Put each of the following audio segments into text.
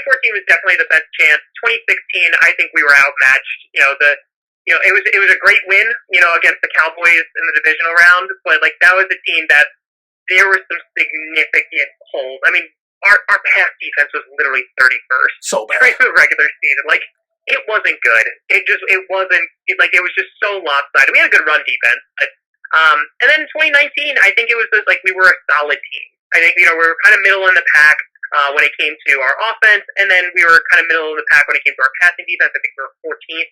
2014 was definitely the best chance. 2016, I think we were outmatched. It was a great win, against the Cowboys in the divisional round, but like that was a team that there were some significant holes. I mean, our pass defense was literally 31st. So bad. During the regular season. Like, it wasn't good. It was just so lopsided. We had a good run defense, but, and then 2019, I think it was just like we were a solid team. I think, we were kind of middle in the pack, when it came to our offense, and then we were kind of middle of the pack when it came to our passing defense. I think we were 14th.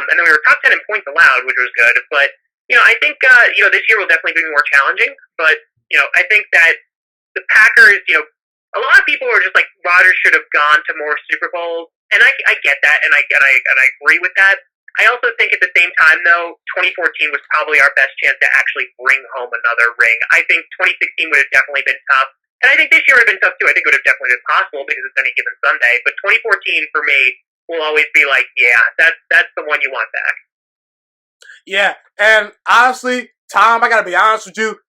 And then we were top 10 in points allowed, which was good. But, I think, this year will definitely be more challenging. But, I think that the Packers, a lot of people are just like, Rodgers should have gone to more Super Bowls. And I get that, and I agree with that. I also think at the same time, though, 2014 was probably our best chance to actually bring home another ring. I think 2016 would have definitely been tough. And I think this year would have been tough, too. I think it would have definitely been possible because it's any given Sunday. But 2014, for me, will always be like, yeah, that's the one you want back. Yeah, and honestly, Tom, I got to be honest with you.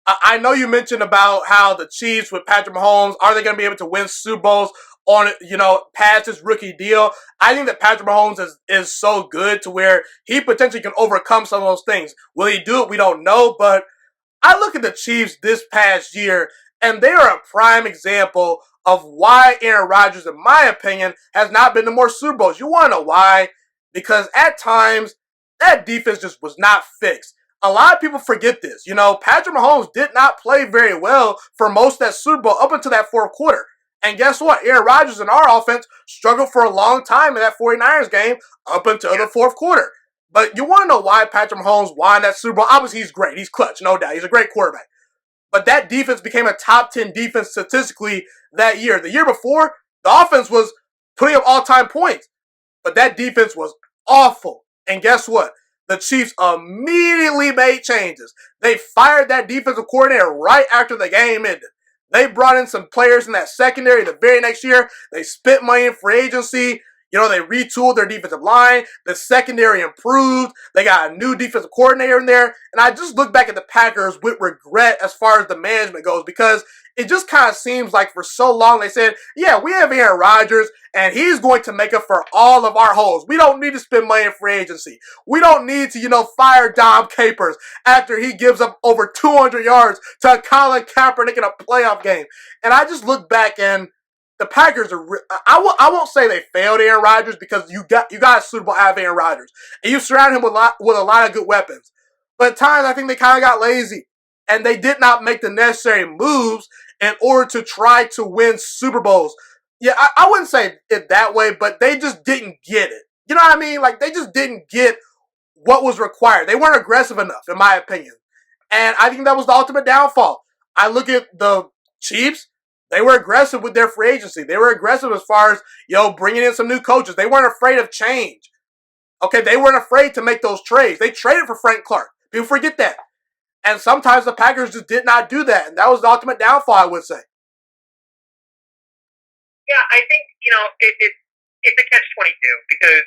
I know you mentioned about how the Chiefs with Patrick Mahomes, are they going to be able to win Super Bowls on, past his rookie deal? I think that Patrick Mahomes is so good to where he potentially can overcome some of those things. Will he do it? We don't know, but I look at the Chiefs this past year, and they are a prime example of why Aaron Rodgers, in my opinion, has not been to more Super Bowls. You want to know why? Because at times, that defense just was not fixed. A lot of people forget this. Patrick Mahomes did not play very well for most of that Super Bowl up until that fourth quarter. And guess what? Aaron Rodgers and our offense struggled for a long time in that 49ers game up until the fourth quarter. But you want to know why Patrick Mahomes won that Super Bowl? Obviously, he's great. He's clutch, no doubt. He's a great quarterback. But that defense became a top 10 defense statistically that year. The year before, the offense was putting up all-time points. But that defense was awful. And guess what? The Chiefs immediately made changes. They fired that defensive coordinator right after the game ended. They brought in some players in that secondary the very next year. They spent money in free agency. They retooled their defensive line. The secondary improved. They got a new defensive coordinator in there. And I just look back at the Packers with regret as far as the management goes because it just kind of seems like for so long they said, yeah, we have Aaron Rodgers and he's going to make up for all of our holes. We don't need to spend money in free agency. We don't need to, fire Dom Capers after he gives up over 200 yards to Colin Kaepernick in a playoff game. And I just look back and the Packers are. I won't say they failed Aaron Rodgers because you got a Super Bowl out of Aaron Rodgers and you surround him with a lot of good weapons. But at times I think they kind of got lazy and they did not make the necessary moves in order to try to win Super Bowls. Yeah, I wouldn't say it that way, but they just didn't get it. You know what I mean? Like they just didn't get what was required. They weren't aggressive enough, in my opinion, and I think that was the ultimate downfall. I look at the Chiefs. They were aggressive with their free agency. They were aggressive as far as, bringing in some new coaches. They weren't afraid of change. Okay, they weren't afraid to make those trades. They traded for Frank Clark. People forget that. And sometimes the Packers just did not do that. And that was the ultimate downfall, I would say. Yeah, I think, it's a catch-22 because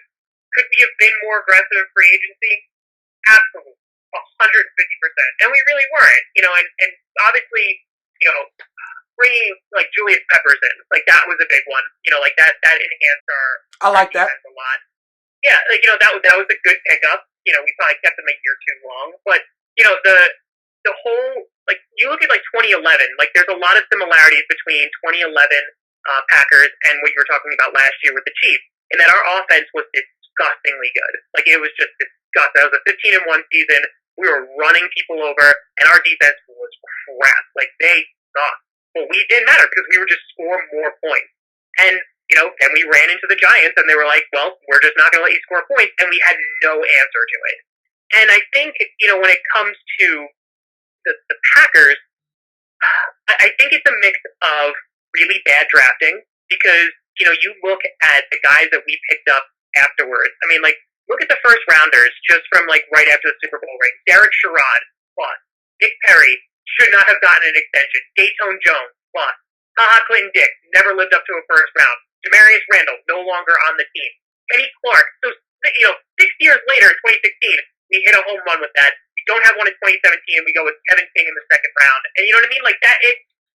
could we have been more aggressive in free agency? Absolutely. 150%. And we really weren't, and obviously, bringing like Julius Peppers in, like that was a big one. Like that enhanced our I like that a lot. Yeah, that was a good pickup. We probably kept him a year too long, but the whole you look at 2011, there's a lot of similarities between 2011 Packers and what you were talking about last year with the Chiefs, in that our offense was disgustingly good. It was just disgusting. That was a 15-1 season. We were running people over, and our defense was crap. They sucked. But we didn't matter because we were just scoring more points. And, then we ran into the Giants and they were like, well, we're just not going to let you score points. And we had no answer to it. And I think, when it comes to the Packers, I think it's a mix of really bad drafting because, you look at the guys that we picked up afterwards. I mean, look at the first rounders just from right after the Super Bowl ring. Derek Sherrod, plus. Nick Perry, should not have gotten an extension. Dayton Jones, plus. HaHa Clinton Dix, never lived up to a first round. Demarius Randall, no longer on the team. Kenny Clark, so, 6 years later in 2016, we hit a home run with that. We don't have one in 2017, and we go with Kevin King in the second round. And you know what I mean?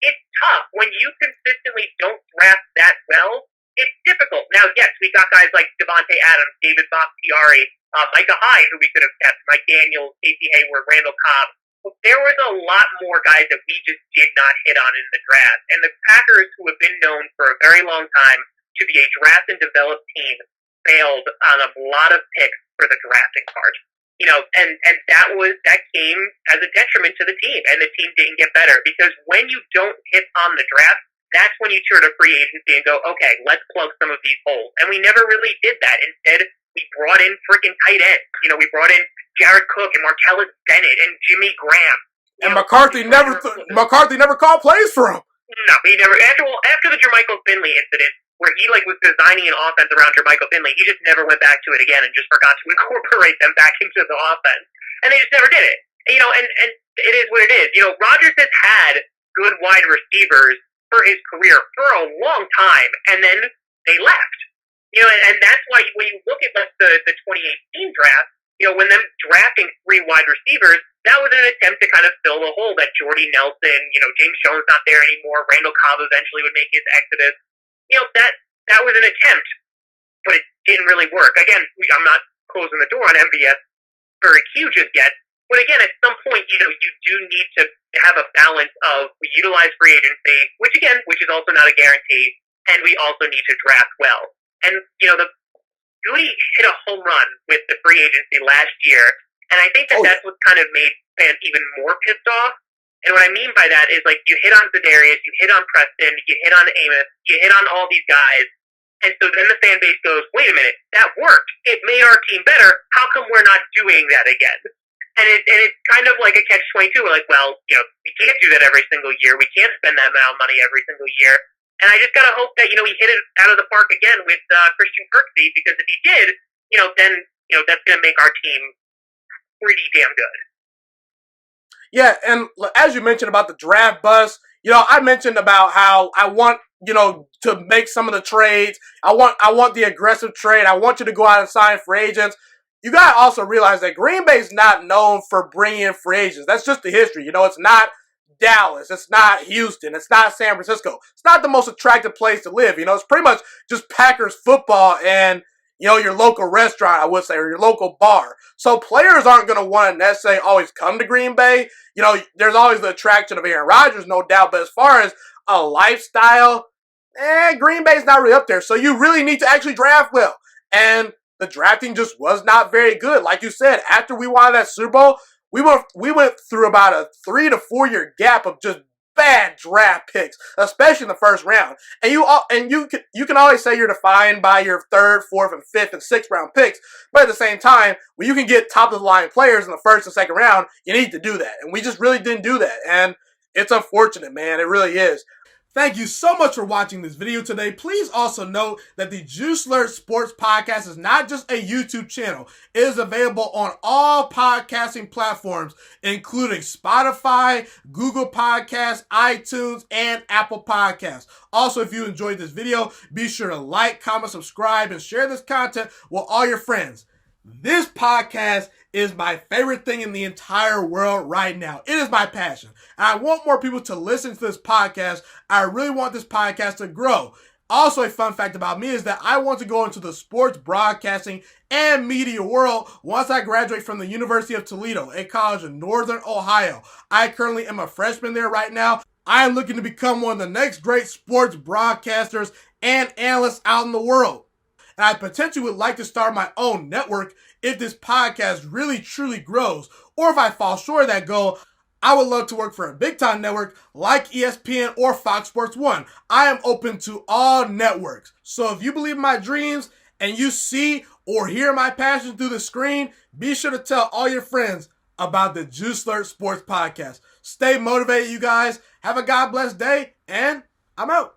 It's tough. When you consistently don't draft that well, it's difficult. Now, yes, we got guys like Devontae Adams, David Bakhtiari, Micah Hyde, who we could have kept, Mike Daniels, Casey Hayward, Randall Cobb. But there was a lot more guys that we just did not hit on in the draft. And the Packers, who have been known for a very long time to be a draft and develop team, failed on a lot of picks for the drafting part. And that came as a detriment to the team, and the team didn't get better because when you don't hit on the draft, that's when you turn to free agency and go, okay, let's plug some of these holes. And we never really did that. Instead, we brought in freaking tight ends. We brought in Jared Cook and Martellus Bennett and Jimmy Graham. And McCarthy never called plays for him. No, he never. After the Jermichael Finley incident, where he was designing an offense around Jermichael Finley, he just never went back to it again and just forgot to incorporate them back into the offense, and they just never did it. And it is what it is. Rodgers has had good wide receivers for his career for a long time, and then they left. And that's why when you look at the 2018 draft, when them drafting 3 wide receivers, that was an attempt to kind of fill the hole that Jordy Nelson, James Jones not there anymore, Randall Cobb eventually would make his exodus. That was an attempt, but it didn't really work. Again, I'm not closing the door on MVS very huge just yet, but again, at some point, you do need to have a balance of we utilize free agency, which is also not a guarantee, and we also need to draft well. And, the Goody hit a home run with the free agency last year, and I think that's what kind of made fans even more pissed off. And what I mean by that is, you hit on Za'Darius, you hit on Preston, you hit on Amos, you hit on all these guys, and so then the fan base goes, wait a minute, that worked. It made our team better. How come we're not doing that again? And it's kind of like a catch-22. We're like, well, we can't do that every single year. We can't spend that amount of money every single year. And I just got to hope that, he hit it out of the park again with Christian Kirksey, because if he did, then, that's going to make our team pretty damn good. Yeah, and as you mentioned about the draft bust, I mentioned about how I want, to make some of the trades. I want the aggressive trade. I want you to go out and sign free agents. You got to also realize that Green Bay's not known for bringing in free agents. That's just the history. It's not Dallas. It's not Houston. It's not San Francisco. It's not the most attractive place to live. It's pretty much just Packers football and, your local restaurant, I would say, or your local bar. So players aren't going to want to necessarily always come to Green Bay. There's always the attraction of Aaron Rodgers, no doubt. But as far as a lifestyle, Green Bay's not really up there. So you really need to actually draft well. And the drafting just was not very good. Like you said, after we won that Super Bowl, we went through about a 3 to 4 year gap of just bad draft picks, especially in the first round. And you can always say you're defined by your 3rd, 4th, and 5th and 6th round picks, but at the same time, when you can get top of the line players in the 1st and 2nd round, you need to do that. And we just really didn't do that. And it's unfortunate, man. It really is. Thank you so much for watching this video today. Please also note that the Juice Alert Sports Podcast is not just a YouTube channel. It is available on all podcasting platforms, including Spotify, Google Podcasts, iTunes, and Apple Podcasts. Also, if you enjoyed this video, be sure to like, comment, subscribe, and share this content with all your friends. This podcast is my favorite thing in the entire world right now. It is my passion. And I want more people to listen to this podcast. I really want this podcast to grow. Also, a fun fact about me is that I want to go into the sports broadcasting and media world once I graduate from the University of Toledo, a college in Northern Ohio. I currently am a freshman there right now. I am looking to become one of the next great sports broadcasters and analysts out in the world. And I potentially would like to start my own network if this podcast really truly grows. Or if I fall short of that goal, I would love to work for a big time network like ESPN or Fox Sports 1. I am open to all networks. So if you believe in my dreams and you see or hear my passion through the screen, be sure to tell all your friends about the Juice Alert Sports Podcast. Stay motivated, you guys. Have a God bless day, and I'm out.